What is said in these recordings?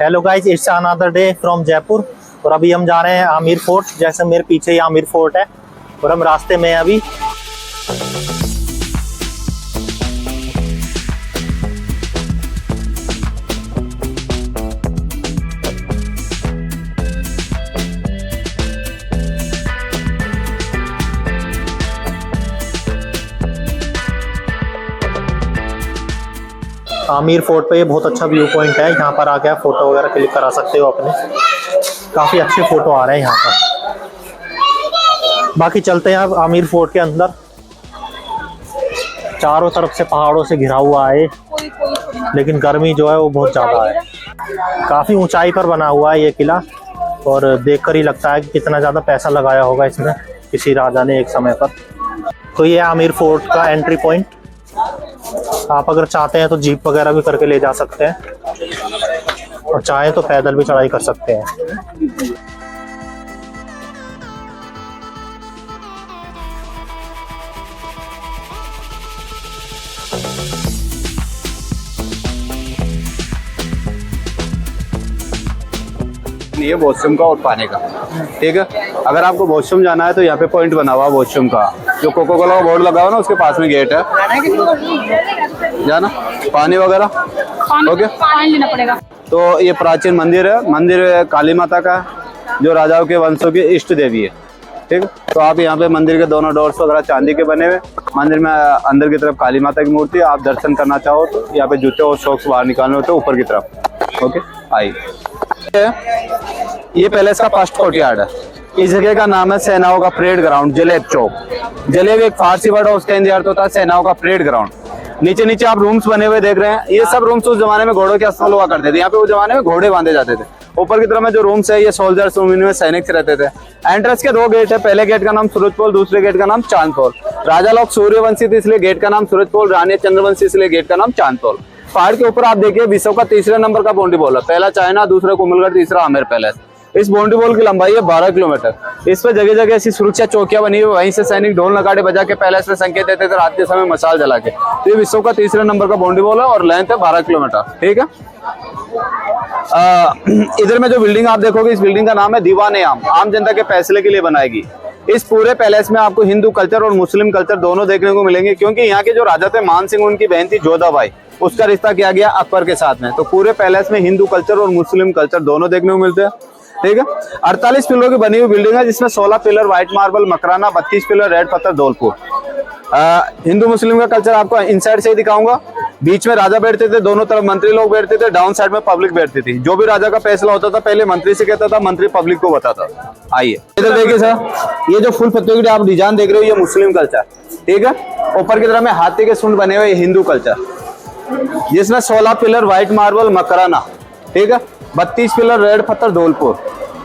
Hello guys, it's another day from Jaipur. और अभी हम जा रहे हैं आमिर फोर्ट। जैसे मेरे पीछे ही आमिर फोर्ट है और हम रास्ते में हैं अभी। आमिर फोर्ट पे ये बहुत अच्छा व्यू पॉइंट है। यहाँ पर आके आप फोटो वगैरह क्लिक करा सकते हो अपने। काफी अच्छे फोटो आ रहे हैं यहाँ पर। बाकी चलते हैं अब आमिर फोर्ट के अंदर। चारों तरफ से पहाड़ों से घिरा हुआ है, लेकिन गर्मी जो है वो बहुत ज्यादा है। काफी ऊंचाई पर बना हुआ है ये किला और देखकर ही लगता है कि कितना ज्यादा पैसा लगाया होगा इसमें किसी राजा ने एक समय पर। तो ये आमिर फोर्ट का एंट्री पॉइंट। आप अगर चाहते हैं तो जीप वगैरह भी करके ले जा सकते हैं और चाहे तो पैदल भी चढ़ाई कर सकते हैं। ये वॉशरूम का और पानी का, ठीक है। अगर आपको वॉशरूम जाना है तो यहाँ पे पॉइंट बना हुआ वॉशरूम का, जो कोको कोला का बोर्ड लगा हुआ ना उसके पास में गेट है। जाना पानी वगैरह ओके, पानी लेना पड़ेगा। तो ये प्राचीन मंदिर है। मंदिर काली माता का, जो राजाओं के वंशों की इष्ट देवी है, ठीक है। तो आप यहाँ पे मंदिर के दोनों डोर्स वगैरह चांदी के बने हुए। मंदिर में अंदर की तरफ काली माता की मूर्ति। आप दर्शन करना चाहो तो यहाँ पे जूते और सॉक्स बाहर निकालने होते हैं ऊपर की तरफ। ओके, आइए। ये पैलेस का फर्स्ट कोर्टयार्ड है। इस जगह का नाम है सेनाओं का परेड ग्राउंड, जलेब चौक। जलेब एक फारसी वर्ड है, उसका हिंदी अर्थ होता है सेनाओं का परेड ग्राउंड। नीचे नीचे आप रूम्स बने हुए देख रहे हैं। ये सब रूम्स उस जमाने में घोड़ों के अस्थल हुआ करते थे। यहाँ पे उस जमाने में घोड़े बांधे जाते थे। ऊपर की तरफ में जो रूम्स है ये सोल्जर्स रूम, इनमें सैनिक रहते थे। एंट्रेंस के दो गेट है। पहले गेट का नाम सूरजपोल, दूसरे गेट का नाम चांदपोल। राजा लोग सूर्यवंशी थे इसलिए गेट का नाम सूरजपोल, रानी चंद्रवंशी इसलिए गेट का नाम चांदपोल। पहाड़ के ऊपर आप देखिए विश्व का तीसरे नंबर का बाउंड्री वॉल है। पहला चाइना, दूसरा कुंभलगढ़, तीसरा आमेर पैलेस। इस बाउंड्री वॉल की लंबाई है 12 किलोमीटर। इस पर जगह जगह ऐसी सुरक्षा चौकियां बनी हुई। वहीं से सैनिक ढोल नगाड़े बजा के पैलेस में संकेत देते थे, रात के समय मशाल जला के। तो ये विश्व का तीसरे नंबर का बाउंड्री वॉल है और लेंथ है 12 किलोमीटर, ठीक है। इधर में जो बिल्डिंग आप देखोगे, इस बिल्डिंग का नाम है दीवाने आम जनता के फैसले के लिए बनाएगी। इस पूरे पैलेस में आपको हिंदू कल्चर और मुस्लिम कल्चर दोनों देखने को मिलेंगे, क्योंकि यहाँ के जो राजा थे मान सिंह, उनकी बहन थी जोधाबाई, उसका रिश्ता किया गया अकबर के साथ में। तो पूरे पैलेस में हिंदू कल्चर और मुस्लिम कल्चर दोनों देखने को मिलते हैं, ठीक है। 48 पिलरों की बनी हुई बिल्डिंग है, जिसमें 16 pillar white marble Makrana, 32 pillar red पत्थर धौलपुर। हिंदू मुस्लिम का कल्चर आपको इनसाइड से ही दिखाऊंगा। बीच में राजा बैठते थे, दोनों तरफ मंत्री लोग बैठते थे, डाउन साइड में पब्लिक बैठती थी। जो भी राजा का फैसला होता था पहले मंत्री से कहता था, मंत्री पब्लिक को बताता था। आइए इधर देखिए सर, ये जो फुल पत्तियों की आप डिजाइन देख रहे हो ये मुस्लिम कल्चर, ठीक है। ऊपर की तरफ में हाथी के सूंड बने हुए हिंदू कल्चर, जिसमें 16 पिलर व्हाइट मार्बल मकराना, ठीक है। 32 पिलर रेड पत्थर धौलपुर।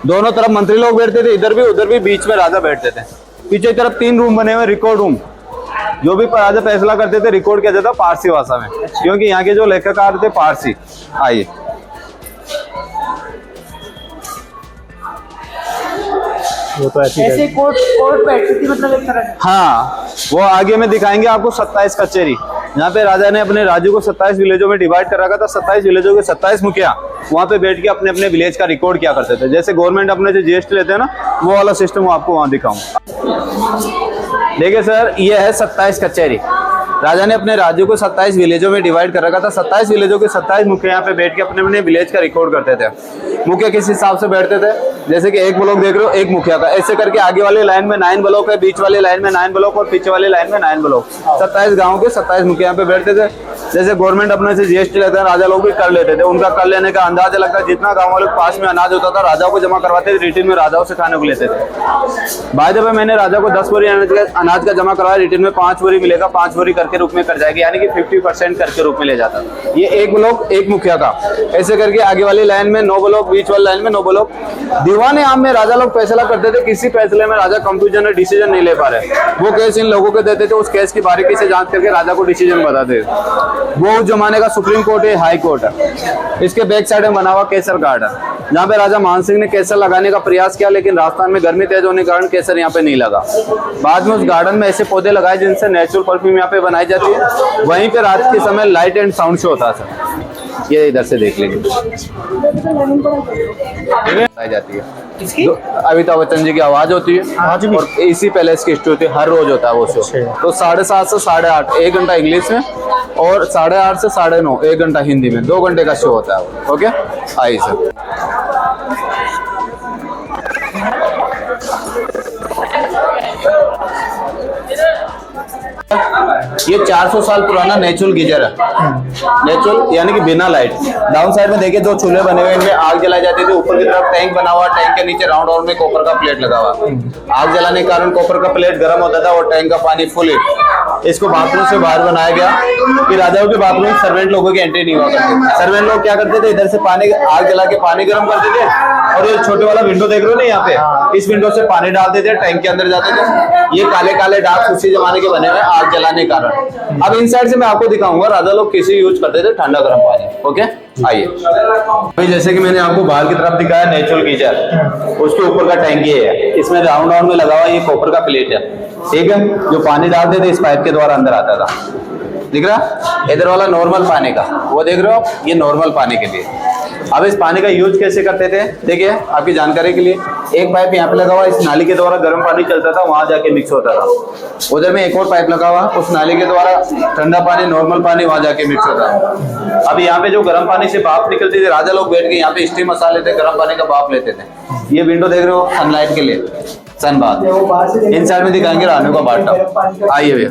दोनों तरफ मंत्री लोग बैठते थे, इधर भी उधर भी, बीच में राजा बैठते थे। पीछे की तरफ 3 रूम बने हुए, रिकॉर्ड रूम। जो भी राजा फैसला करते थे रिकॉर्ड किया जाता पारसी भाषा में, क्योंकि यहाँ के जो लेखककार थे पारसी। आइए वो तो ऐसे कोर्ट बैठती थी, मतलब एक तरह। हाँ, वो आगे में दिखाएंगे आपको 27 कचेरी। यहाँ पे राजा ने अपने राज्य को 27 विलेजों में डिवाइड कर रखा था। 27 विलेजों के 27 मुखिया वहाँ पे बैठ के अपने अपने विलेज का रिकॉर्ड किया करते थे। जैसे गवर्नमेंट अपने से जीएसटी लेते हैं ना, वो वाला सिस्टम आपको वहाँ दिखाऊंगा। देखिए सर, ये है 27 कचेरी। राजा ने अपने राज्य को 27 विलेजों में डिवाइड कर रखा था। 27 विलेजों के 27 मुखिया यहाँ पे बैठ के अपने अपने विलेज का रिकॉर्ड करते थे। मुखिया किस हिसाब से बैठते थे, जैसे कि एक ब्लॉक देख रहे हो, एक मुखिया का, ऐसे करके आगे वाली लाइन में 9 ब्लॉक है, बीच वाली लाइन में 9 ब्लॉक और पीछे वाली लाइन में 9 ब्लॉक। 27 गाँव के 27 मुखिया यहाँ पे बैठते थे। जैसे गवर्नमेंट अपने से जीएसटी लेते हैं, राजा लोग भी कर लेते थे। उनका कर लेने का अंदाजा लगता है, जितना गाँव वालों के पास में अनाज होता था राजाओं को जमा करवाते थे, रिटर्न में राजाओं से खाने को लेते थे। भाई जब मैंने राजा को 10 बोरी अनाज का जमा करवाया, रिटर्न में 5 बोरी मिलेगा, 5 बोरी करके रूप में कर जाएगी, यानी कि 50% करके रूप में ले जाता। ये एक ब्लॉक एक मुखिया का, ऐसे करके आगे वाली लाइन में 9 ब्लॉक, बीच वाली लाइन में 9 ब्लॉक। दीवाने आम में राजा लोग फैसला करते थे। किसी फैसले में राजा कंफ्यूजन और डिसीजन नहीं ले पा रहे, वो केस इन लोगों को देते थे। उस केस की बारीकी से जांच करके राजा को डिसीजन बताते थे। वो उस जमाने का सुप्रीम कोर्ट है, हाई कोर्ट है। इसके बैक साइड में बना हुआ केसर गार्डन, जहाँ पे राजा मान सिंह ने केसर लगाने का प्रयास किया, लेकिन राजस्थान में गर्मी तेज होने के कारण केसर यहाँ पे नहीं लगा। बाद में उस गार्डन में ऐसे पौधे लगाए जिनसे नेचुरल परफ्यूम यहाँ पे बनाई जाती है। वहीं पे रात के समय लाइट एंड साउंड शो होता था। ये इधर से देख लेंगे, आई जाती है। अमिताभ बच्चन जी की आवाज होती है आज भी? और इसी पैलेस की हिस्ट्री होती है, हर रोज होता है वो शो। तो 7:30 से 8:30, 1 घंटा इंग्लिश में और 8:30 से 9:30 1 घंटा हिंदी में, 2 घंटे का शो होता है वो। ओके, आइए सर। ये 400 साल पुराना नेचुरल गीजर है, नेचुरल यानी कि बिना लाइट। डाउन साइड में देखिए 2 चूल्हे बने हुए, इनमें आग जलाई जाती थी। ऊपर की तरफ टैंक बना हुआ, टैंक के नीचे राउंड राउंड में कॉपर का प्लेट लगा हुआ। आग जलाने के कारण कॉपर का प्लेट गर्म होता था और टैंक का पानी फुल हीट। इसको बाथरूम से बाहर बनाया गया कि राजाओं के बाथरूम में सर्वेंट लोगों की एंट्री नहीं हुआ करती। सर्वेंट लोग क्या करते थे, इधर से पानी, आग जला के पानी गर्म करते थे और ये छोटे वाला विंडो देख रहे हो ना यहाँ पे, इस विंडो से पानी डालते थे, टैंक के अंदर जाते थे। ये काले काले डार्क उसी जमाने के बने हुए आग जलाने के कारण। अब इन साइड से मैं आपको दिखाऊंगा राजा लोग किसी यूज करते थे ठंडा गर्म पानी। ओके, आइए। अभी जैसे कि मैंने आपको बाहर की तरफ दिखाया नेचुरल गीजर, उसके ऊपर का टैंक ये है, इसमें राउंड राउंड में लगा हुआ ये कॉपर का प्लेट है, ठीक है, जो पानी डालते थे इस पाइप के द्वारा अंदर आता था। दिख रहा इधर वाला नॉर्मल पानी का, वो देख रहे हो आप, ये नॉर्मल पानी के लिए। अब इस पानी का यूज कैसे करते थे, देखिए आपकी जानकारी के लिए, एक पाइप यहाँ पे लगा हुआ, इस नाली के द्वारा गर्म पानी चलता था, वहां जाके मिक्स होता था। उधर में एक और पाइप लगा हुआ, उस नाली के द्वारा ठंडा पानी, नॉर्मल पानी वहां जाके मिक्स होता है। अब यहाँ पे जो गर्म पानी से भाप निकलती थी, राजा लोग बैठ के यहाँ पे स्टीम मसाले थे, गर्म पानी का भाप लेते थे। ये विंडो देख रहे हो सनलाइट के लिए, सन बाथ। इन साइड में दिखाएंगे रानी का बाथ। आइए भैया,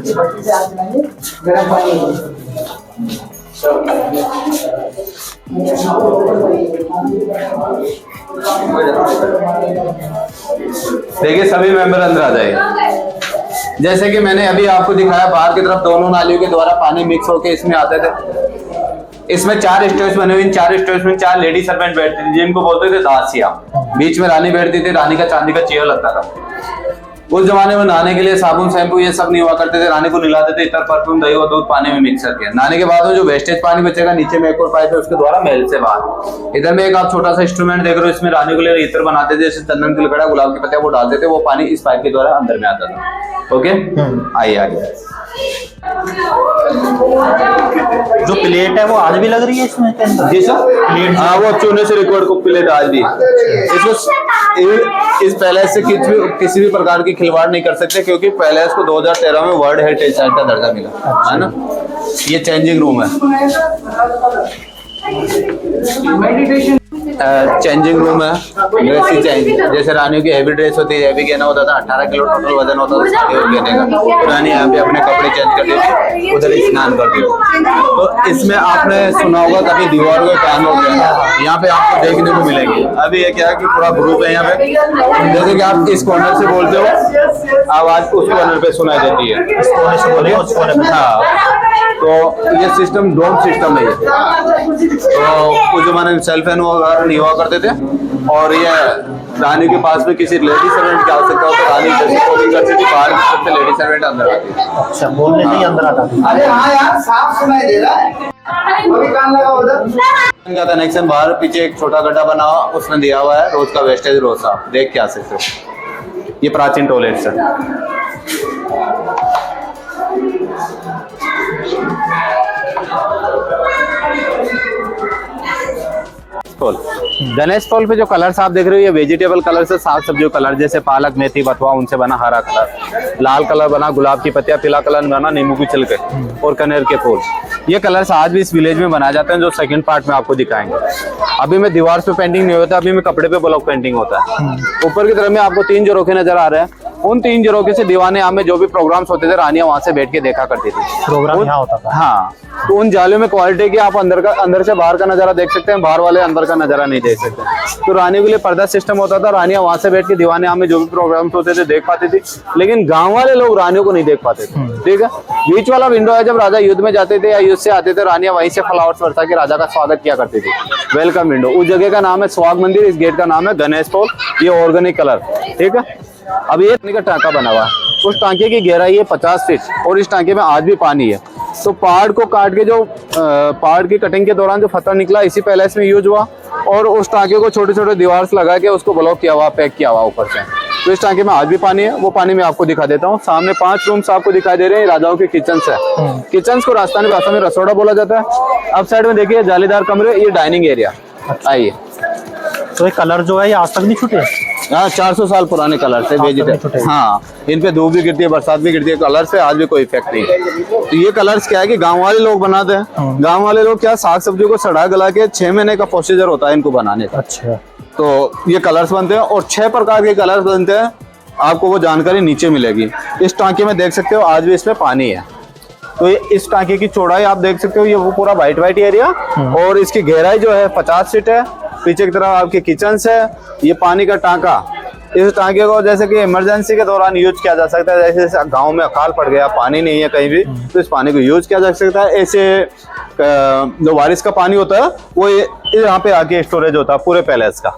देखिए सभी मेंबर अंदर आ जाएंगे। जैसे कि मैंने अभी आपको दिखाया, बाहर की तरफ दोनों नालियों के द्वारा पानी मिक्स होकर इसमें आते थे। इसमें 4 स्टेज बने हुए, इन 4 स्टेज में 4 लेडी सर्वेंट बैठती थी, जिनको बोलते थे दासिया। बीच में रानी बैठती थी, रानी का चांदी का चेयर लगता था। उस जमाने में नहाने के लिए साबुन शैम्पू ये सब नहीं हुआ करते थे, रानी को नहलाते थे इतर परफ्यूम दही और दूध पानी में मिक्स करके। नहाने के बाद में जो वेस्टेज पानी बचेगा, नीचे में एक और पाइप है, उसके द्वारा महल से बाहर। इधर में एक आप छोटा सा इंस्ट्रूमेंट देख रहे हो, इसमें रानी को लिए इतर बनाते थे, जैसे चंदन तिलकड़ा, गुलाब के पत्ते, वो डालते थे, वो पानी इस पाइप के द्वारा अंदर में आता था। ओके, आइए आगे। जो प्लेट है वो आज भी लग रही है इसमें के अंदर? जी सर, प्लेट, हाँ, वो चूने से रिकॉर्ड को प्लेट आज भी। इस पैलेस से किसी भी प्रकार की खिलवाड़ नहीं कर सकते, क्योंकि पैलेस को 2013 में वर्ल्ड हेरिटेज साइट का दर्जा मिला है ना। ये चेंजिंग रूम है, चेंजिंग रूम है, ड्रेसिंग चेंज। जैसे रानियों की हैवी ड्रेस होती है, हैवी गहना होता था, 18 किलो टोटल वजन होता था शादी और गहने का। रानी यहाँ पे अपने कपड़े चेंज कर देती, उधर स्नान करती। तो इसमें आपने सुना होगा कभी दीवारों के फैन होते हैं, यहाँ पे आपको देखने को मिलेंगे। अभी ये क्या है कि पूरा ग्रुप है यहाँ पे, जैसे कि आप इस कॉर्नर से बोलते हो, आवाज उस कॉर्नर पे सुनाई देती है, इस कोने से बोले उस कोने में। हाँ, तो ये सिस्टम डोम सिस्टम है। तो उस जमाने में सेल्फ फैन वगैरह नहीं हुआ करते थे, और ये रानी के पास में किसी लेडी सर्वेंट की आवश्यकता हो तो रानी जैसे कॉलिंग करती थी, बाहर की तरफ से लेडी सर्वेंट अंदर आती थी। अच्छा, बोलने से ही अंदर आता था। अरे हाँ यार, साफ सुनाई दे रहा है, अभी कान लगा उधर। का कनेक्शन बाहर पीछे एक छोटा गड्ढा बना हुआ, उसने दिया हुआ है रोज का वेस्टेज रोज साफ, देख के आ सकते हो। ये प्राचीन टॉयलेट है। गणेश स्टॉल पे जो कलर्स आप देख रहे हो, ये वेजिटेबल कलर से, साग सब्जियों कलर, जैसे पालक, मेथी, बथुआ, उनसे बना हरा कलर, लाल कलर बना गुलाब की पत्तियां, पीला कलर बना नींबू की छिलके और कनेर के फूल। ये कलर्स आज भी इस विलेज में बनाए जाते हैं, जो सेकंड पार्ट में आपको दिखाएंगे। अभी में दीवार पे पेंटिंग नहीं होता, अभी में कपड़े पे ब्लॉक पेंटिंग होता है। ऊपर की तरफ में आपको 3 झरोखे नजर आ रहे हैं, उन 3 झरोखे से दीवाने आम में जो भी प्रोग्राम्स होते थे, रानियां वहां से बैठ के देखा करती थी। प्रोग्राम यहाँ होता था। हाँ, तो उन जालियों में क्वालिटी की आप अंदर से बाहर का नजारा देख सकते हैं, बाहर वाले अंदर का नजारा नहीं देख सकते। तो रानियों के लिए पर्दा सिस्टम होता था, रानियां वहां से बैठ के दीवाने आम में जो भी प्रोग्राम्स होते थे देख पाती थी, लेकिन गांव वाले लोग रानियों को नहीं देख पाते थे। ठीक है, बीच वाला विंडो है, जब राजा युद्ध में जाते थे या युद्ध से आते थे, रानियां वहीं से फ्लावर्स बरसा के राजा का स्वागत किया करती थी। वेलकम विंडो, उस जगह का नाम है स्वाग मंदिर, इस गेट का नाम है गणेश पोल। ये ऑर्गेनिक कलर, ठीक है। अब ये पानी का टांका बना हुआ है, उस टांके की गहराई है 50 फीट और इस टांके में आज भी पानी है। तो पहाड़ को काट के जो पहाड़ की कटिंग के दौरान जो पत्थर निकला इसी पैलेस में यूज हुआ, और उस टांके को छोटे छोटे दीवार से लगा के उसको ब्लॉक किया हुआ, पैक किया हुआ ऊपर से। तो इस टांके में आज भी पानी है, वो पानी मैं आपको दिखा देता हूँ। सामने 5 रूम्स आपको दिखाई दे रहे हैं, राजाओं के किचन है। किचन को राजस्थानी भाषा में रसोड़ा बोला जाता है। अब साइड में देखिए जालीदार कमरे, ये डाइनिंग एरिया। आइए, तो ये कलर जो है ये आज तक नहीं छूटे? हाँ, 400 साल पुराने कलर से वेजिटेबल। हाँ, इन पे धूप भी गिरती है, बरसात भी गिरती है, कलर से आज भी कोई इफेक्ट नहीं है। तो ये कलर्स क्या है कि गांव वाले लोग बनाते हैं। गांव वाले लोग क्या, साग सब्जी को सड़ा गला के 6 महीने का प्रोसीजर होता है इनको बनाने का। अच्छा, तो ये कलर्स बनते हैं और 6 प्रकार के कलर्स बनते हैं। आपको वो जानकारी नीचे मिलेगी। इस टांके में देख सकते हो आज भी इसमें पानी है। तो ये इस टांके की चौड़ाई आप देख सकते हो, ये वो पूरा वाइट एरिया, और इसकी गहराई जो है 50 फीट है। पीछे की तरफ आपके किचन है। ये पानी का टांका, इस टांके को जैसे कि इमरजेंसी के दौरान यूज किया जा सकता है। जैसे गांव में अकाल पड़ गया, पानी नहीं है कहीं भी, तो इस पानी को यूज किया जा सकता है। ऐसे जो बारिश का पानी होता है वो यहाँ पे आके स्टोरेज होता है पूरे पैलेस का।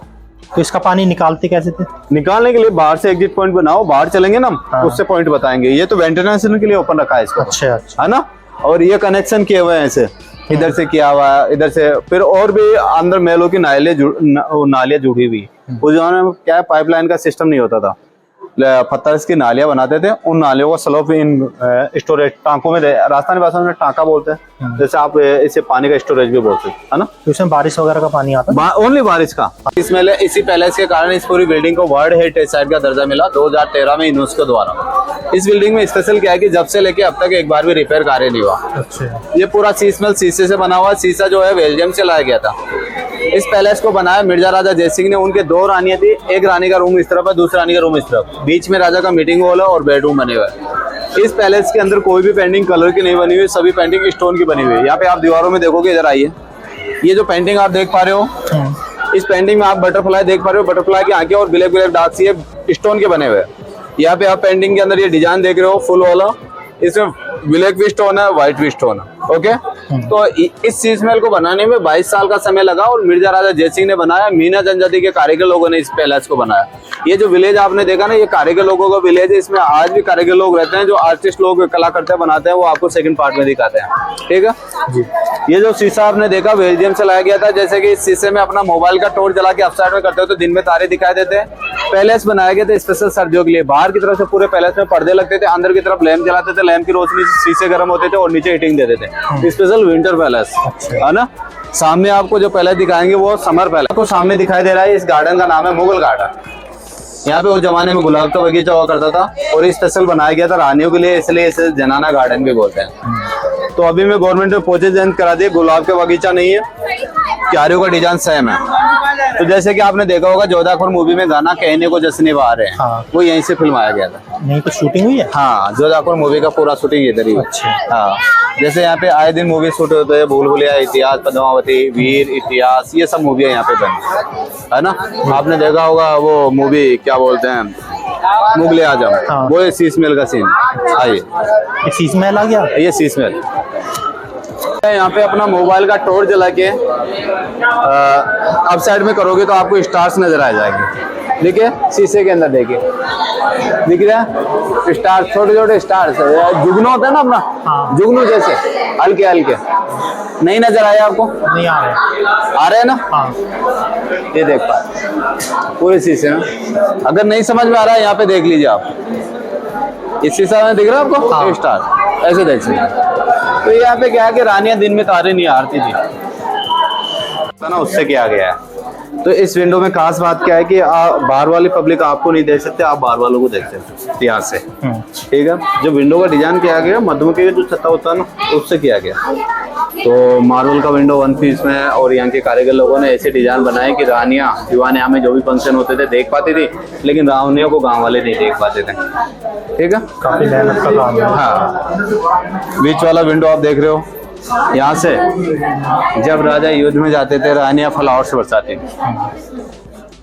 तो इसका पानी निकालते कैसे थे? निकालने के लिए बाहर से एग्जिट पॉइंट बनाओ, बाहर चलेंगे ना हाँ। उससे पॉइंट बताएंगे। ये तो वेंटिलेशन के लिए ओपन रखा है इसको। अच्छा, अच्छा। है ना। और ये कनेक्शन किए हुए हैं ऐसे, इधर से किया हुआ है, इधर से फिर और भी अंदर महलों की नालियां जुड़ी हुई। उस जमाने में क्या पाइपलाइन का सिस्टम नहीं होता था, पत्थर की नालियां बनाते थे। उन नालियों को स्लोप इन स्टोरेज टांकों में, राजस्थानी भाषा में टांका बोलते हैं। जैसे आप इसे पानी का स्टोरेज भी बोलते हैं ना। तो इसमें बारिश वगैरह का पानी आता है? ओनली बारिश का। इसमें इसी पैलेस के कारण इस पूरी बिल्डिंग को वर्ल्ड हेरिटेज साइट का दर्जा मिला 2013 में यूनेस्को द्वारा। इस बिल्डिंग में स्पेशल क्या है कि जब से लेके अब तक एक बार भी रिपेयर कार्य नहीं हुआ। अच्छा। ये पूरा शीशमहल शीशे से बना हुआ। शीशा जो है बेल्जियम से लाया गया था। इस पैलेस को बनाया मिर्जा राजा जय सिंह ने। उनके 2 रानियां थी, एक रानी का रूम इस तरफ है, दूसरी रानी का रूम इस तरफ। बीच में राजा का मीटिंग हॉल है और बेडरूम बने हुए हैं। इस पैलेस के अंदर कोई भी पेंटिंग कलर की नहीं बनी हुई, सभी पेंटिंग स्टोन की बनी हुई है। यहाँ पे आप दीवारों में देखोगे, इधर आइए, ये जो पेंटिंग आप देख पा रहे हो, इस पेंटिंग में आप बटरफ्लाई देख पा रहे हो। बटरफ्लाई की आंखें और ब्लैक ब्लैक डार्क सी स्टोन के बने हुए। यहाँ पे आप पेंटिंग के अंदर ये डिजाइन देख रहे हो फुल वाला, इसमें ब्लैक भी स्टोन है, व्हाइट भी स्टोन है। ओके, तो इस शीशमहल को बनाने में 22 साल का समय लगा और मिर्जा राजा जय सिंह ने बनाया। मीना जनजाति के कारीगर लोगों ने इस पैलेस को बनाया। ये जो विलेज आपने देखा ना, ये कारीगर लोगों का विलेज है। इसमें आज भी कारीगर लोग रहते हैं, जो आर्टिस्ट लोग कला करते हैं, बनाते हैं। वो आपको सेकंड पार्ट में दिखाते हैं, ठीक है जी। ये जो शीशा आपने देखा बेल्जियम से लाया गया था। जैसे कि इस शीशे में अपना मोबाइल का टॉर्च जला के अपसाइड में करते हो तो दिन में तारे दिखाई देते हैं। पैलेस बनाया गया था स्पेशल सर्दियों के लिए। बाहर की तरफ से पूरे पैलेस में पर्दे लगते थे, अंदर की तरफ लैंप जलाते थे। लैंप की रोशनी से शीशे गर्म होते थे और नीचे हीटिंग देते थे। स्पेशल विंटर पैलेस है ना। सामने आपको जो पैलेस दिखाएंगे वो समर पैलेस को सामने दिखाई दे रहा है। इस गार्डन का नाम है मुगल गार्डन। यहाँ पे उस जमाने में गुलाब का बगीचा हुआ करता था और ये स्पेशल बनाया गया था रानियों के लिए, इसलिए इसे जनाना गार्डन भी बोलते हैं। तो अभी मैं गवर्नमेंट ने पोचे चेंज करा दिए, गुलाब का बगीचा नहीं है, क्यारियों का डिजाइन सेम है। तो जैसे कि आपने देखा होगा जोधापुर मूवी में गाना कहने को जश्न बहार है, हाँ। वो यहीं से फिल्माया गया था। नहीं तो शूटिंग हुई है? हाँ, जोधापुर मूवी का पूरा शूटिंग इधर ही। अच्छा। हाँ, जैसे यहाँ पे आए दिन मूवी शूट होते हैं, भूल भुलैया, इतिहास, पद्मावती, वीर, इतिहास, ये सब मूवियाँ यहाँ पे बनी है ना। आपने देखा होगा वो मूवी क्या बोलते हैं, मुगले आजम, हाँ। वो है शीशमहल का सीन। आइए, शीशमहल आ गया, ये शीशमहल। यहाँ पे अपना मोबाइल का टॉर्च जला के अप साइड में करोगे तो आपको स्टार्स नजर आ जाएंगे। देखिए शीशे के अंदर देखिए, दिख रहा है स्टार, छोटे छोटे स्टार्स, जुगनू होता है ना अपना, हाँ। जुगनू जैसे हल्के हल्के। नहीं नजर आया आपको? नहीं आ रहे हैं ना। हाँ। ये देख पा पूरे शीशे में। अगर नहीं समझ में आ रहा है यहाँ पे देख लीजिए आप, इस शीशा में दिख रहा है आपको? हाँ। स्टार ऐसे देख सकते। तो यहाँ पे क्या है कि रानियां दिन में तारे नहीं हारती थी ना, उससे किया गया है। तो इस विंडो में खास बात क्या है कि बाहर वाली पब्लिक आपको नहीं देख सकते, आप बाहर वालों को देख सकते यहाँ से, ठीक है। जो विंडो का डिजाइन किया गया मधुमक्खी का जो छत्ता होता है ना, उससे किया गया। तो मार्बल का विंडो 1 पीस में, और यहाँ के कारीगर लोगों ने ऐसे डिजाइन बनाए कि रानियां दीवाने में जो भी फंक्शन होते थे देख पाती थी, लेकिन रानियों को गाँव वाले नहीं देख पाते थे, ठीक है। काफी मेहनत का काम है। हाँ, बीच वाला विंडो आप देख रहे हो, यहाँ से जब राजा युद्ध में जाते थे रानियां फ्लावर्स बरसाती थी,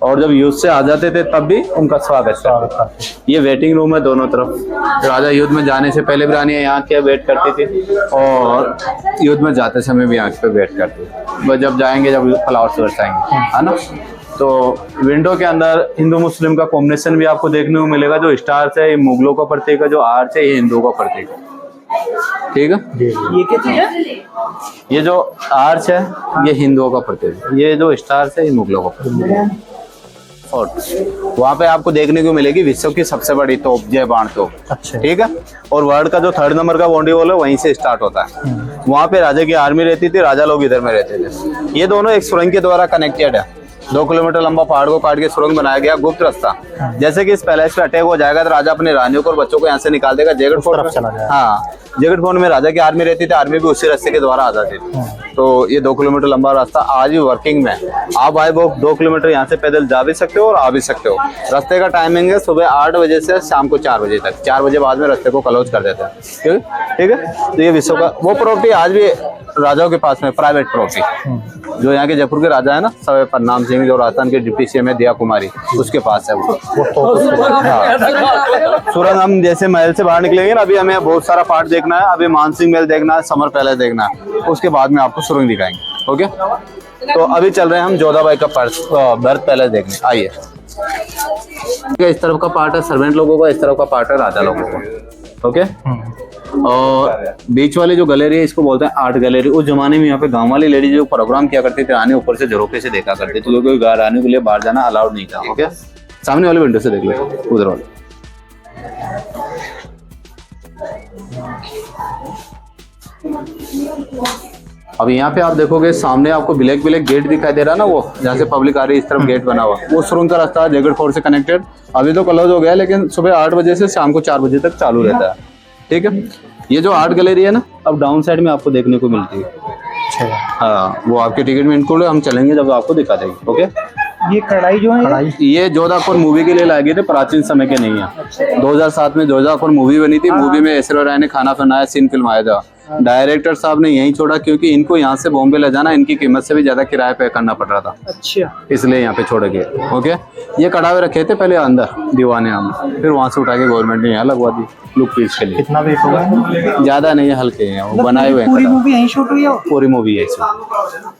और जब युद्ध से आ जाते थे तब भी उनका स्वागत था। ये वेटिंग रूम है दोनों तरफ। राजा युद्ध में जाने से पहले भी रानियां यहाँ के वेट करती थी और युद्ध में जाते समय भी यहाँ पे वेट करती थी। वह जब जाएंगे जब फ्लावर्स बरसाएंगे, है ना। तो विंडो के अंदर हिंदू मुस्लिम का कॉम्बिनेशन भी आपको देखने को मिलेगा। जो स्टार्स है ये मुगलों का प्रतीक है, जो आर्च है ये हिंदुओं का प्रतीक है, ठीक है। ये क्या चीज है? ये जो आर्च है ये हिंदुओं का प्रतीक है, ये जो स्टार्स है ये मुगलों का प्रतीक है। फोर्ट। वहाँ पे आपको देखने को मिलेगी विश्व की सबसे बड़ी तोप, जय बाण तोप। अच्छा। ठीक है। और वर्ल्ड का जो 3rd नंबर का बाउंड्री वॉल है वहीं से स्टार्ट होता है। वहाँ पे राजा की आर्मी रहती थी, राजा लोग इधर में रहते थे। ये दोनों एक सुरंग के द्वारा कनेक्टेड है। 2 किलोमीटर लंबा पहाड़ को काट के सुरंग बनाया गया, गुप्त रास्ता। जैसे कि इस पैलेस पे अटैक हो जाएगा तो राजा अपने रानियों को और बच्चों को यहाँ से निकाल देगा। जयगढ़ फोर्ट चला जाएगा। हाँ, जयगढ़ फोर्ट में राजा की आर्मी रहती थी, आर्मी भी उसी रास्ते के द्वारा आ जाती थी। तो ये 2 किलोमीटर लंबा रास्ता आज भी वर्किंग में है। आप आए वो 2 किलोमीटर यहाँ से पैदल जा भी सकते हो और आ भी सकते हो। रास्ते का टाइमिंग है सुबह 8 बजे से शाम को 4 बजे तक। 4 बजे बाद में रास्ते को क्लोज कर देते हैं। ठीक है। तो ये विश्व का वो प्रॉपर्टी आज भी राजाओं के पास में, प्राइवेट प्रॉपर्टी। जो यहाँ के जयपुर के राजा है ना, सवाई परनाम सिंह, जो राजस्थान के डिप्टी सीएम है दिया कुमारी, उसके पास है वो। सुरंग हम जैसे महल से बाहर निकलेंगे ना, अभी हमें बहुत सारा पार्ट देखना है। अभी मानसिंह महल देखना है, समर पैलेस देखना है, उसके बाद में आपको सुरंग दिखाएंगे। ओके, तो अभी चल रहे हैं हम जोधाबाई का बर्थ पैलेस देखने। आइए। इस तरफ का पार्ट है सर्वेंट लोगों का, इस तरफ का पार्ट है राजा लोगों का। ओके। और बीच वाली जो गैलरी है इसको बोलते हैं आर्ट गैलरी। उस जमाने में यहाँ पे गांव वाली लेडी जो प्रोग्राम किया करती थी, रानी ऊपर से झरोखे से देखा करती थी, क्योंकि रानी के लिए बाहर जाना अलाउड नहीं था। ओके, सामने वाले विंडो से देख लो, उधर वाले। अब यहाँ पे आप देखोगे सामने आपको ब्लैक गेट दिखाई दे रहा है ना, वो जहाँ से पब्लिक आ रही है, इस तरफ गेट बना हुआ, वो सुरंग का रास्ता जयगढ़ फोर्ट से कनेक्टेड। अभी तो क्लोज हो गया, लेकिन सुबह 8 बजे से शाम को 4 बजे तक चालू रहता है। ठीक है। ये जो आर्ट गैलरी है ना, अब डाउन साइड में आपको देखने को मिलती है। हाँ, वो आपके टिकट में इंक्लूड है, हम चलेंगे जब आपको दिखा देंगे। ओके। ये कढ़ाई जो है, ये जोधा अकबर मूवी के लिए लाए गए थे, प्राचीन समय के नहीं है। 2007 में जोधा अकबर मूवी बनी थी। मूवी में ऐश्वर्या राय ने खाना बनाया, सीन फिल्माया था। डायरेक्टर साहब ने यहीं छोड़ा क्योंकि इनको यहाँ से बॉम्बे ले जाना इनकी कीमत से भी ज्यादा किराया पे करना पड़ रहा था। अच्छा, इसलिए यहाँ पे छोड़ गए। ओके। ये कढ़ावे रखे थे पहले अंदर दीवाने हम, फिर वहां से उठा के गवर्नमेंट ने यहाँ लगवा दी लुक पीस के लिए। कितना वेट होगा? ज्यादा नहीं है, हल्के हैं वो बनाए हुए हैं। पूरी मूवी यहीं शूट हुई है? पूरी मूवी है इसमें।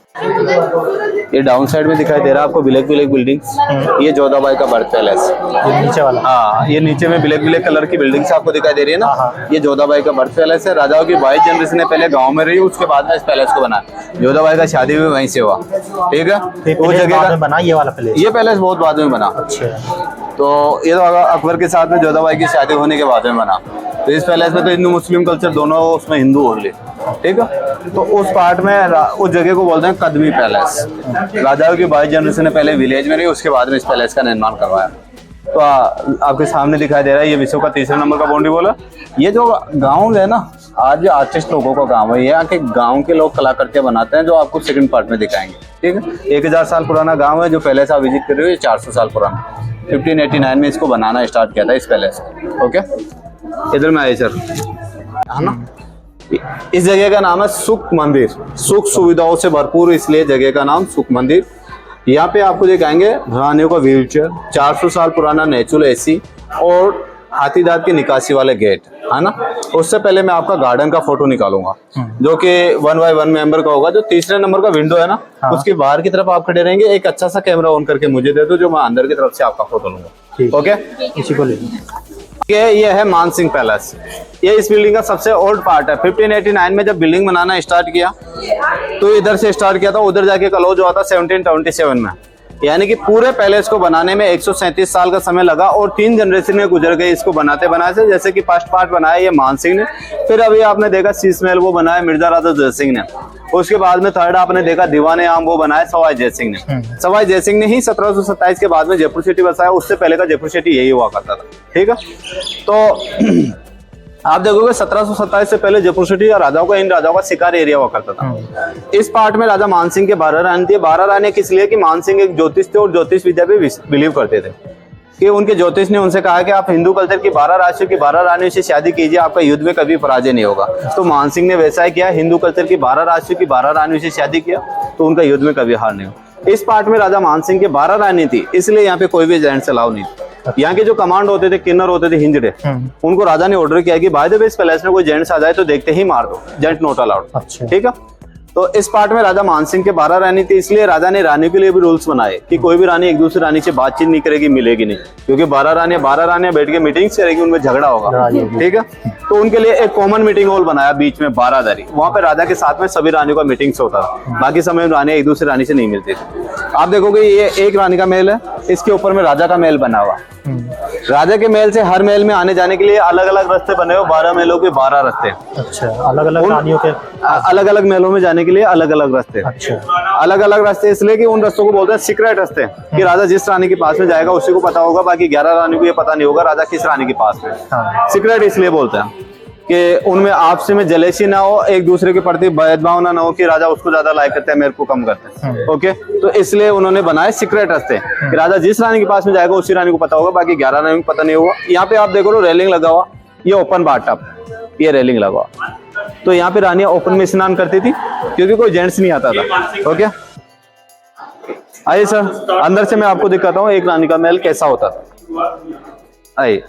ये डाउन साइड में दिखाई दे रहा है आपको ब्लैक बिल्डिंग्स। ये जोधाबाई का बर्थ पैलेस, ये नीचे वाला। हाँ, ये नीचे में ब्लैक कलर की बिल्डिंग्स आपको दिखाई दे रही है ना, ये जोधाबाई का बर्थ पैलेस है। राजाओं की 22 जनरेशन ने पहले गांव में रही, उसके बाद में इस पैलेस को बनाया। जोधाबाई का शादी भी वहीं से हुआ। ठीक है। वो जगह का बना ये वाला पैलेस? ये पैलेस बहुत बाद में बना। अच्छा। तो ये तो अकबर के साथ में जोधाबाई की शादी होने के बाद में बना। तो इस पैलेस में तो हिंदू मुस्लिम कल्चर दोनों, उसमें हिंदू ओनली। ठीक है। तो उस पार्ट में उस जगह को बोलते हैं कदमी पैलेस। राजाओं की 22 जनरेशन ने पहले विलेज में रही, उसके बाद में इस पैलेस का निर्माण करवाया। तो आपके सामने दिखाई दे रहा है, ये विश्व का 3रे नंबर का बाउंड्री वॉल है। ये जो गाँव है ना, आज आर्टिस्ट लोगों का गाँव है। यहाँ के गाँव के लोग कलाकृतियां बनाते हैं, जो आपको सेकंड पार्ट में दिखाएंगे। ठीक है। 1000 साल पुराना गाँव है, जो पैलेस आप विजिट कर रहे हो, ये 400 साल पुराना। 1589 में इसको बनाना स्टार्ट किया था, इस पैलेस को। ओके, इधर में आइए सर, है ना। इस जगह का नाम है सुख मंदिर। सुख सुविधाओं से भरपूर, इसलिए जगह का नाम सुख मंदिर। यहाँ पे आपको दिखाएंगे रानियों का व्हील चेयर, 400 साल पुराना नेचुरल एसी और हाथी दांत की निकासी वाले गेट, है ना। उससे पहले मैं आपका गार्डन का फोटो निकालूंगा, जो कि 1 by 1 मेंबर का होगा। जो 3रे नंबर का विंडो है ना, उसके बाहर की तरफ आप खड़े रहेंगे। एक अच्छा सा कैमरा ऑन करके मुझे दे दो, जो मैं अंदर की तरफ से आपका फोटो लूंगा। ओके, इसी को ले। ये है मानसिंह पैलेस। ये इस बिल्डिंग का सबसे ओल्ड पार्ट है। 1589 में जब बिल्डिंग बनाना स्टार्ट किया तो इधर से स्टार्ट किया था, उधर जाके क्लोज हुआ था 1727 में। यानी कि पूरे पैलेस को बनाने में 137 साल का समय लगा और 3 जनरेशन में गुजर गए इसको बनाते बनाते। जैसे कि फर्स्ट पार्ट बनाया ये मानसिंह ने, फिर अभी आपने देखा शीश महल वो बनाया मिर्जा राजा जय सिंह ने, उसके बाद में थर्ड आपने देखा दीवाने आम वो बनाया सवाई जय सिंह ने। सवाई जय सिंह ने ही 1727 के बाद में जयपुर सिटी बसाया, उससे पहले का जयपुर सिटी यही हुआ करता था। ठीक है। तो आप देखोगे 1727 से पहले जयपुर सिटी या राजाओं का, इन राजाओं का शिकार एरिया हुआ करता था। इस पार्ट में राजा मानसिंह के 12 रानी थी। 12 रानी किस लिए कि मानसिंह एक ज्योतिष थे और ज्योतिष विद्या पे बिलीव करते थे कि उनके ज्योतिष ने उनसे कहा कि आप हिंदू कल्चर की 12 राशियों की 12 रानियों से शादी कीजिए, आपका युद्ध में कभी पराजय नहीं होगा। तो मानसिंह ने वैसा ही किया, हिंदू कल्चर की 12 राशियों की 12 रानियों से शादी किया, तो उनका युद्ध में कभी हार नहीं हुआ। इस पार्ट में राजा मानसिंह के 12 रानी थी, इसलिए यहाँ पे कोई भी जेंट्स अलाउ नहीं। यहाँ के जो कमांड होते थे, किन्नर होते थे, हिंजड़े, उनको राजा ने ऑर्डर किया कि बाय द वे इस पैलेस में कोई जेंट्स आ जाए तो देखते ही मार दो, जेंट नॉट अलाउड। ठीक है। तो इस पार्ट में राजा मानसिंह के 12 रानी थी, इसलिए राजा ने रानी के लिए भी रूल्स बनाए कि कोई भी रानी एक दूसरी रानी से बातचीत नहीं करेगी, मिलेगी नहीं, क्योंकि 12 रानियां बैठ के मीटिंग्स करेगी, उनमें झगड़ा होगा, ठीक है। तो उनके लिए एक कॉमन मीटिंग हॉल बनाया बीच में 12 वहां पे राजा के साथ में सभी रानियों का मीटिंग्स होता था। बाकी समय रानियां एक दूसरी रानी से नहीं मिलती थी। आप देखोगे ये एक रानी का महल है, इसके ऊपर में राजा का महल बना हुआ। राजा के महल से हर महल में आने जाने के लिए अलग अलग रास्ते बने हुए, 12 महलों के 12 रास्ते। अच्छा, अलग अलग रानियों के अलग अलग महलों में जाने के लिए अलग अलग रास्ते। अच्छा, अलग अलग रास्ते इसलिए कि उन रास्तों को बोलते हैं सीक्रेट रास्ते, कि राजा जिस रानी के पास में जाएगा उसी को पता होगा, बाकी 11 रानी को ये पता नहीं होगा राजा किस रानी के पास में। सीक्रेट इसलिए बोलते हैं कि उनमें आपसे में जलेसी ना हो, एक दूसरे के प्रति भेदभाव ना हो कि राजा उसको ज्यादा लाइक करते हैं, मेरे को कम करते हैं। ओके, तो इसलिए उन्होंने बनाए सीक्रेट रास्ते कि राजा जिस रानी के पास में जाएगा उसी रानी को पता होगा, बाकी 11 रानी को पता नहीं होगा। यहाँ पे आप देखो रेलिंग लगा हुआ, ये ओपन बाथटब, ये रेलिंग लगा हुआ। तो यहाँ पे रानियां ओपन में स्नान करती थी क्योंकि कोई जेंट्स नहीं आता था। ओके, आइए सर, अंदर से मैं आपको दिखाता हूँ एक रानी का महल कैसा होता था। आइए,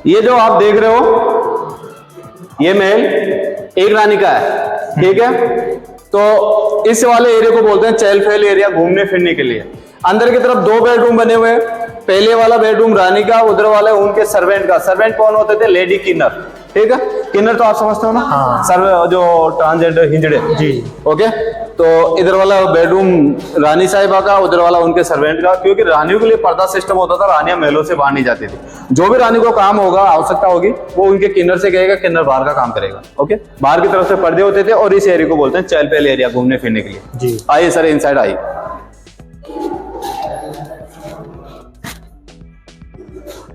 ये जो आप देख रहे हो ये महल एक रानी का है, ठीक है। तो इस वाले एरिया को बोलते हैं चहल पहल एरिया, घूमने फिरने के लिए। अंदर की तरफ 2 बेडरूम बने हुए हैं। पहले वाला बेडरूम रानी का, उधर वाले उनके सर्वेंट का। सर्वेंट कौन होते थे? लेडी किन्नर, ठीक है। किन्नर तो आप समझते हो ना? हाँ। सर्व जो ट्रांसजेंडर हिंजड़े जी। ओके, तो इधर वाला बेडरूम रानी साहिबा का, उधर वाला उनके सर्वेंट का, क्योंकि रानियों के लिए पर्दा सिस्टम होता था, रानियां महलों से बाहर नहीं जाती थी। जो भी रानी को काम होगा, आवश्यकता होगी, वो उनके किन्नर से कहेगा, किन्नर बाहर का काम करेगा। ओके, बाहर की तरफ से पर्दे होते थे और इस एरिया को बोलते हैं चहल पहल एरिया, घूमने फिरने के लिए जी। आइए सर, इनसाइड आइए।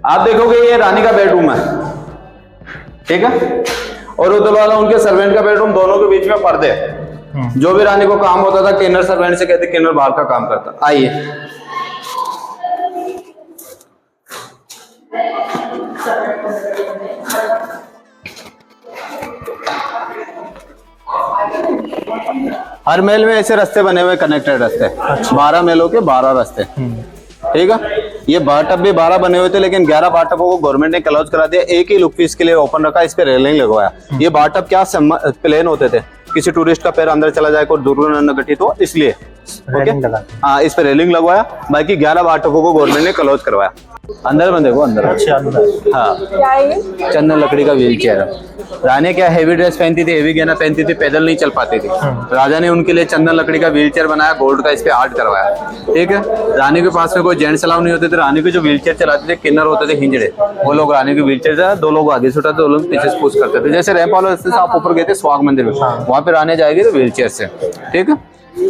आप देखोगे ये रानी का बेडरूम है, ठीक है, और उधर वाला उनके सर्वेंट का बेडरूम, दोनों के बीच में पर्दे। जो भी रानी को काम होता था, किन्नर सर्वेंट से कहते, किन्नर बाहर का काम करता। आइए, हर महल में ऐसे रास्ते बने हुए, कनेक्टेड रास्ते। 12 महलों के 12 रास्ते, ठीक है। ये बाथटब भी 12 बने हुए थे, लेकिन 11 बाथटबों को गवर्नमेंट ने क्लोज करा दिया, एक ही लुक पीस के लिए ओपन रखा, इस पे रेलिंग लगवाया। ये बाथटब क्या प्लेन होते थे, किसी टूरिस्ट का पैर अंदर चला जाए, कोई दुर्घटना न घटित हो, इसलिए हाँ इस पे रेलिंग लगवाया। बाकी 11 बाथटबों को गवर्नमेंट ने क्लोज करवाया। अंदर में देखो, अंदर हाँ, चंदन लकड़ी का व्हील चेयर है। रानी क्या हेवी ड्रेस पहनती थी, हेवी गहना पहनती थी, पैदल नहीं चल पाती थी। राजा ने उनके लिए चंदन लकड़ी का व्हील चेयर बनाया, गोल्ड का इस पे आर्ट करवाया, ठीक है। रानी के पास में कोई जेंट्स अलाउ नहीं होते थे। रानी के जो व्हील चेयर चलाते थे किन्नर होते थे, हिंजड़े, वो लोग रानी की व्हील चेयर 2 लोग आगे से उठाते, 2 लोग पीछे से पुश करते थे। जैसे रैंप वाले रास्ते से आप ऊपर गए थे स्वाग मंदिर में, वहां पे रानी जाएगी तो व्हील चेयर से, ठीक है।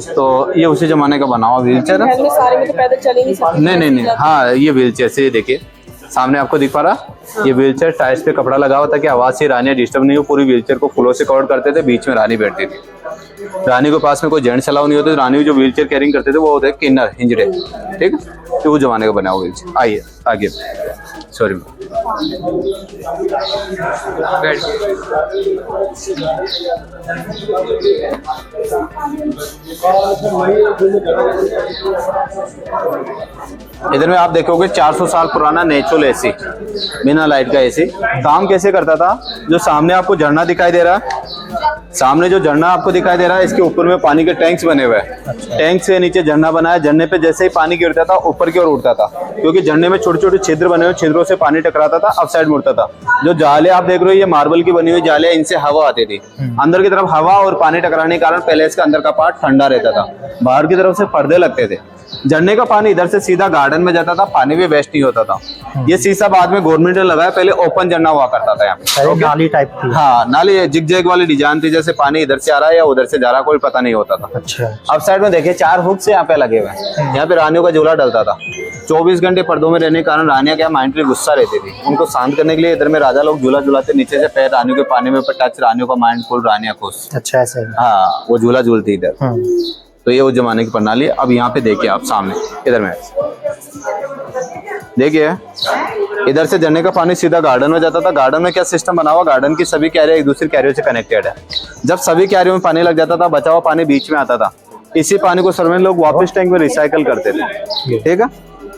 तो ये उसी जमाने का बना हुआ व्हील चेयर है। सारे में तो पैदल चल ही नहीं सकते। नहीं, हाँ ये व्हील चेयर से, देखिए सामने आपको दिख पा रहा, ये व्हीलचेयर टायर्स पे कपड़ा लगा हुआ था कि आवाज से रानियां डिस्टर्ब नहीं हो। पूरी व्हीलचेयर को फूलों से कवर करते थे, बीच में रानी बैठती थी। रानी के पास में कोई जेंट्स अलाउ नहीं होते। रानी जो व्हीलचेयर कैरिंग करते थे वो होते किन्नर, हिंजड़े, ठीक है। तो वो जमाने का बना हुआ व्हीलचेयर। आइए आगे, सॉरी इधर में आप देखोगे 400 साल पुराना नेचुरल एसी, बिना लाइट का एसी। काम कैसे करता था? जो सामने आपको झरना दिखाई दे रहा है, सामने जो झरना आपको दिखाई दे रहा है, इसके ऊपर में पानी के टैंक्स बने हुए हैं। टैंक से नीचे झरना बनाया, झरने पे जैसे ही पानी गिरता था ऊपर की ओर उठता था, क्योंकि झरने में छोटे छोटे छिद्र बने हुए, छिद्रों से पानी टकराता था, अप साइड मुड़ता था। जो जाले आप देख रहे हो ये मार्बल की बनी हुई जाले, इनसे हवा आती थी अंदर की तरफ। हवा और पानी टकराने के कारण पैलेस का अंदर का पार्ट ठंडा रहता था, बाहर की तरफ से पर्दे लगते थे। झरने का पानी इधर से सीधा गार्डन में जाता था, पानी भी वेस्ट नहीं होता था। ये शीशा बाद में गवर्नमेंट ने लगाया, पहले ओपन झरना हुआ करता था यहाँ पे, नाली टाइप थी। हाँ, नाली जिग जैग वाली डिजाइन थी, जैसे पानी इधर से आ रहा है या उधर से जा रहा है, कोई पता नहीं होता था। अच्छा, अब साइड में देखिए 4 हुक से यहाँ पे लगे हुए हैं। यहाँ पे रानियों का झूला डलता था। 24 घंटे पर्दों में रहने के कारण रानियां क्या माइंडली गुस्सा रहती थी। उनको शांत करने के लिए इधर में राजा लोग झूला झूलाते, नीचे से पैर रानियों के पानी में टच, रानियों का माइंड फुल, रानियां खुश। अच्छा, ऐसे हाँ, वो झूला झूलती इधर। तो ये उस जमाने की प्रणाली है। अब यहाँ पे देखिए आप सामने, इधर में देखिए, इधर से झरने का पानी सीधा गार्डन में जाता था। गार्डन में क्या सिस्टम बना हुआ, गार्डन की सभी कैरियर एक दूसरे कैरियर से कनेक्टेड है। जब सभी कैरियर में पानी लग जाता था, बचा हुआ पानी बीच में आता था। इसी पानी को सर्वेंट लोग वापस टैंक में रिसाइकल करते थे, ठीक है।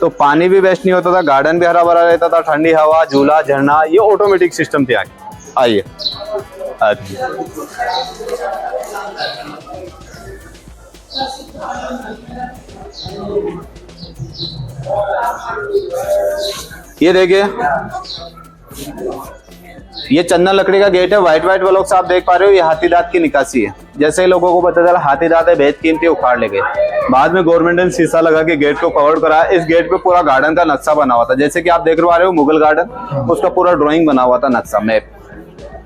तो पानी भी वेस्ट नहीं होता था, गार्डन भी हरा भरा रहता था, ठंडी हवा, झूला, झरना, ये ऑटोमेटिक सिस्टम थे आइए। ये देखिए, ये चंदन लकड़ी का गेट है, व्हाइट ब्लॉक्स आप देख पा रहे हो, ये हाथी दांत की निकासी है। जैसे ही लोगों को पता चला हाथी दांत है, बेहद कीमती, उखाड़ ले गए। बाद में गवर्नमेंट ने शीशा लगा के गेट को कवर करा। इस गेट पे पूरा गार्डन का नक्शा बना हुआ था, जैसे कि आप देख पा रहे हो मुगल गार्डन, उसका पूरा ड्राइंग बना हुआ था, नक्शा, मैप।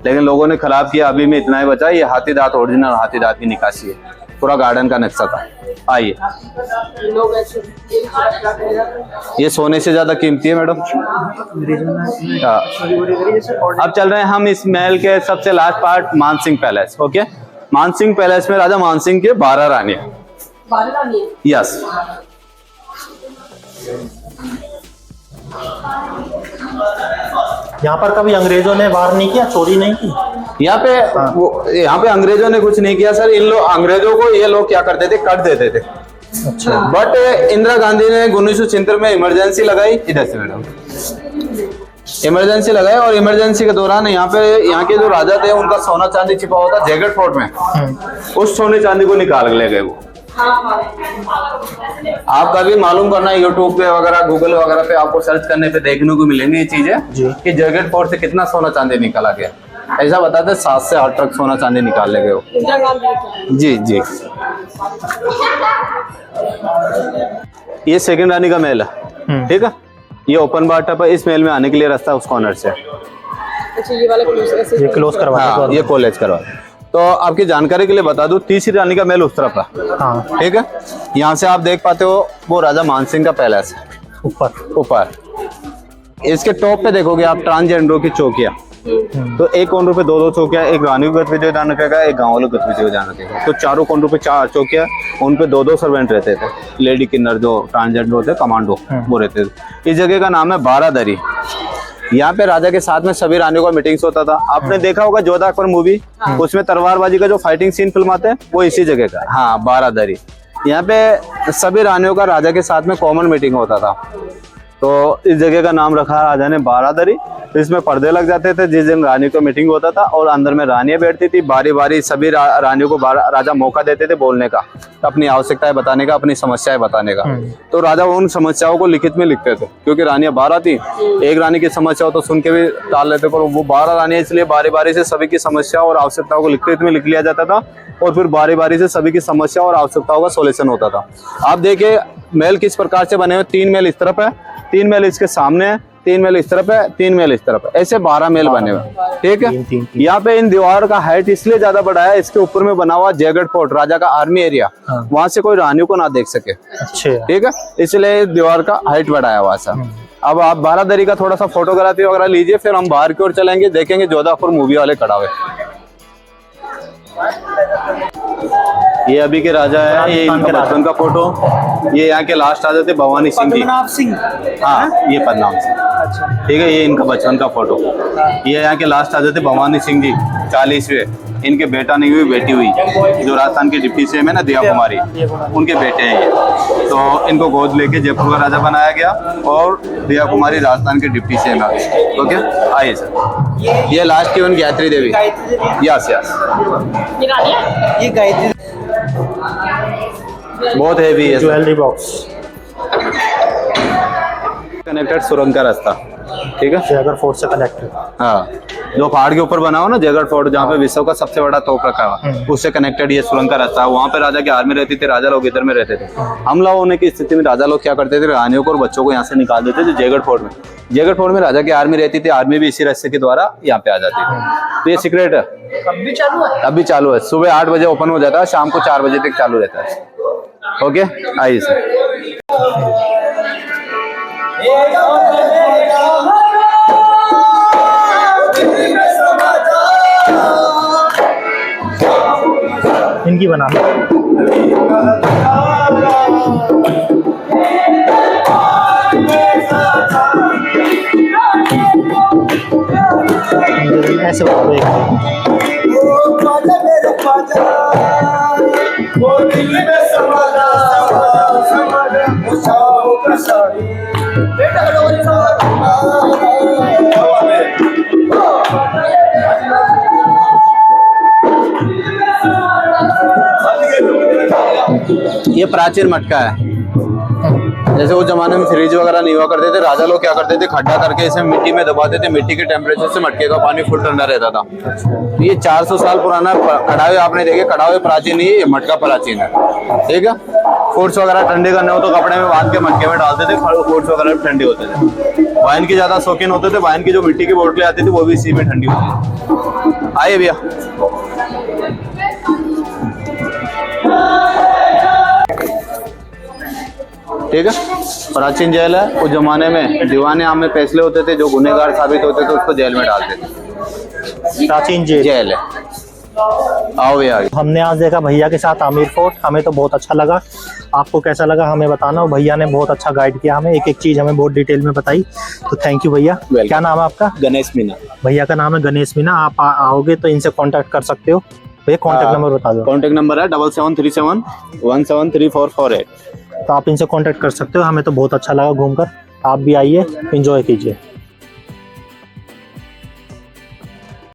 लेकिन लोगों ने खराब किया, अभी में इतना ही बचा। ये हाथी दांत ओरिजिनल हाथी दांत की निकासी है, पूरा गार्डन का नक्शा था। आइए, ये सोने से ज्यादा कीमती है मैडम। अब चल रहे हैं हम इस महल के सबसे last part, Mansingh palace. Okay, Mansingh palace में राजा मानसिंह के 12 रानियां। 12 रानियां? यस। यहाँ पर कभी अंग्रेजों ने वार नहीं किया, चोरी नहीं की? यहाँ पे अंग्रेजों ने कुछ नहीं किया सर। अंग्रेजों को ये लोग क्या करते थे, कट देते थे। अच्छा। बट इंदिरा गांधी ने 1976 में इमरजेंसी लगाई। इधर से मैडम, इमरजेंसी लगाई, और इमरजेंसी के दौरान यहाँ के जो राजा थे उनका सोना चांदी छिपा हुआ था जैगेट फोर्ट में, उस सोने चांदी को निकाल ले गए वो। आप कभी मालूम करना, यूट्यूब पे वगैरह, गूगल वगैरह पे आपको सर्च करने पे देखने को मिलेंगी ये चीजें कि जैगेट फोर्ट से कितना सोना चांदी निकाला गया। ऐसा बताते 7 से 8 ट्रक सोना चांदी निकाल ले गए वो। जी जी। ये सेकंड रानी का महल है, ठीक है। ये ओपन बाटअप है, इस महल में आने के लिए रास्ता उस कॉर्नर से। अच्छा, ये वाला क्लोज करवा, हाँ, ये कॉलेज करवा। तो आपकी जानकारी के लिए बता दूं, तीसरी रानी का महल उस तरफ है। हाँ। ठीक है, यहाँ से आप देख पाते हो वो राजा मानसिंह का पैलेस है ऊपर। इसके टॉप पे देखोगे आप ट्रांसजेंडरों की चौकियां। तो एक कोनर पे 2-2 चौकियां, एक रानी को गतिविधि ध्यान रखेगा, एक गाँव वालों को गतिविधि ध्यान रखेगा। तो चारों कोनरों पे 4 चौकियां, उन पे 2-2 सर्वेंट रहते थे, लेडी किन्नर जो ट्रांसजेंडर होते, कमांडो, वो रहते थे। इस जगह का नाम है बारादरी। यहाँ पे राजा के साथ में सभी रानियों का मीटिंग्स होता था। आपने देखा होगा जोधा अकबर मूवी, उसमें तलवारबाजी का जो फाइटिंग सीन फिल्माते हैं वो इसी जगह का। हाँ, बारादरी। यहाँ पे सभी रानियों का राजा के साथ में कॉमन मीटिंग होता था। तो इस जगह का नाम रखा राजा ने बारादरी। इसमें पर्दे लग जाते थे जिस दिन रानी को मीटिंग होता था, और अंदर में रानियां बैठती थी। बारी बारी सभी रानियों को राजा मौका देते थे बोलने का, अपनी आवश्यकताएं बताने का, अपनी समस्याएं बताने का। तो राजा उन समस्याओं को लिखित में लिखते थे, क्योंकि रानियां 12 थी। एक रानी की समस्या हो तो सुन के भी टाल लेते, पर वो 12 रानियां, इसलिए बारी बारी से सभी की समस्या और आवश्यकताओं को लिखित में लिख लिया जाता था, और फिर बारी बारी से सभी की समस्या और आवश्यकताओं का सोल्यूशन होता था। आप देखिए महल किस प्रकार से बने हुए, 3 महल इस तरफ है, 3 महल इसके सामने है, 3 महल इस तरफ है, 3 महल इस तरफ है, ऐसे 12 महल बने हुए। ठीक है, यहाँ पे इन दीवार का हाइट इसलिए ज्यादा बड़ा है, इसके ऊपर में बना हुआ जयगढ़ फोर्ट, राजा का आर्मी एरिया, वहां से कोई रानियों को ना देख सके। अच्छा। ठीक है, इसलिए दीवार का हाइट बढ़ाया हुआ था। अब आप बारादरी का थोड़ा सा फोटोग्राफी वगैरह लीजिए, फिर हम बाहर की ओर चलेंगे, देखेंगे जोधापुर मूवी वाले खड़ा हुए। ये अभी के राजा है, ये इनका बचपन का फोटो। ये यहाँ के लास्ट राजा थे भवानी सिंह जी। पद्मनाभ सिंह। हाँ, ये पद्मनाभ सिंह। ठीक है, ये इनका बचपन का फोटो। ये यहाँ के लास्ट राजा थे भवानी सिंह जी, 40वें। इनके बेटा नहीं हुई, बेटी हुई, जो राजस्थान की डिप्टी सीएम है ना, दिया कुमारी, उनके बेटे हैं ये। तो इनको गोद लेके जयपुर का राजा बनाया गया, और दिया कुमारी राजस्थान के डिप्टी सीएम है। ओके, आइए सर। ये लास्ट की उनकी गायत्री देवी। यस यस, ये गायत्री बहुत हैवी है। ज्वेलरी बॉक्स कनेक्टेड सुरंग का रास्ता। ठीक है, जयगढ़ फोर्ट से कनेक्टेड। हाँ, जो पहाड़ के ऊपर बना हो ना जयगढ़ फोर्ट, जहाँ पे विश्व का सबसे बड़ा तोप रखा हुआ, उससे कनेक्टेड ये सुरंग का रास्ता। वहाँ पे राजा की आर्मी रहती थी, राजा लोग इधर में रहते थे। हमला होने की स्थिति में राजा लोग क्या करते थे, रानियों को और बच्चों को यहाँ से निकाल देते थे जयगढ़ फोर्ट में। जयगढ़ फोर्ट में राजा की आर्मी रहती थी, आर्मी भी इसी रास्ते के द्वारा यहाँ पे आ जाती थी। तो ये सीक्रेट है, अब भी चालू है। अभी चालू है। सुबह 8 बजे ओपन हो जाता है, शाम को 4 बजे तक चालू रहता है। ओके, आइए सर। इनकी बना ऐसे वो दिल में समाजा प्राचीन मटका है। जैसे उस जमाने में फ्रिज वगैरह नहीं हुआ करते थे, राजा लोग क्या करते थे, खड्डा करके इसे मिट्टी में दबाते थे, मिट्टी के टेम्परेचर से मटके का पानी फुल ठंडा रहता था। ये 400 साल पुराना कढ़ाई आपने देखे, कढ़ाई प्राचीन ही, ये मटका प्राचीन है। ठीक है, फ्रूट्स वगैरह ठंडे करने हो तो कपड़े में बांध के मटके में डालते थे, फ्रूट्स वगैरह ठंडे होते थे। वाइन की ज्यादा शौकीन होते थे, वाइन की जो मिट्टी की बोतलें आती थी वो भी इसी में ठंडी होती थी। आइए भैया, ठीक है। प्राचीन जेल है, उस जमाने में दीवाने आम में फैसले होते थे, जो गुनहगार साबित होते थे उसको जेल में डालते थे। प्राचीन जेल है। आओ भैया। हमने आज देखा भैया के साथ आमिर फोर्ट, हमें तो बहुत अच्छा लगा। आपको कैसा लगा हमें बताना। और भैया ने बहुत अच्छा गाइड किया हमें, एक एक चीज हमें बहुत डिटेल में बताई, तो थैंक यू भैया। क्या नाम है आपका? गणेश मीना। भैया का नाम है गणेश मीना। आप आओगे तो इनसे कांटेक्ट कर सकते हो। भैया कांटेक्ट नंबर बता दो। कांटेक्ट नंबर है 7737173448। तो आप इनसे कांटेक्ट कर सकते हो। हमें तो बहुत अच्छा लगा घूमकर, आप भी आइए, एंजॉय कीजिए।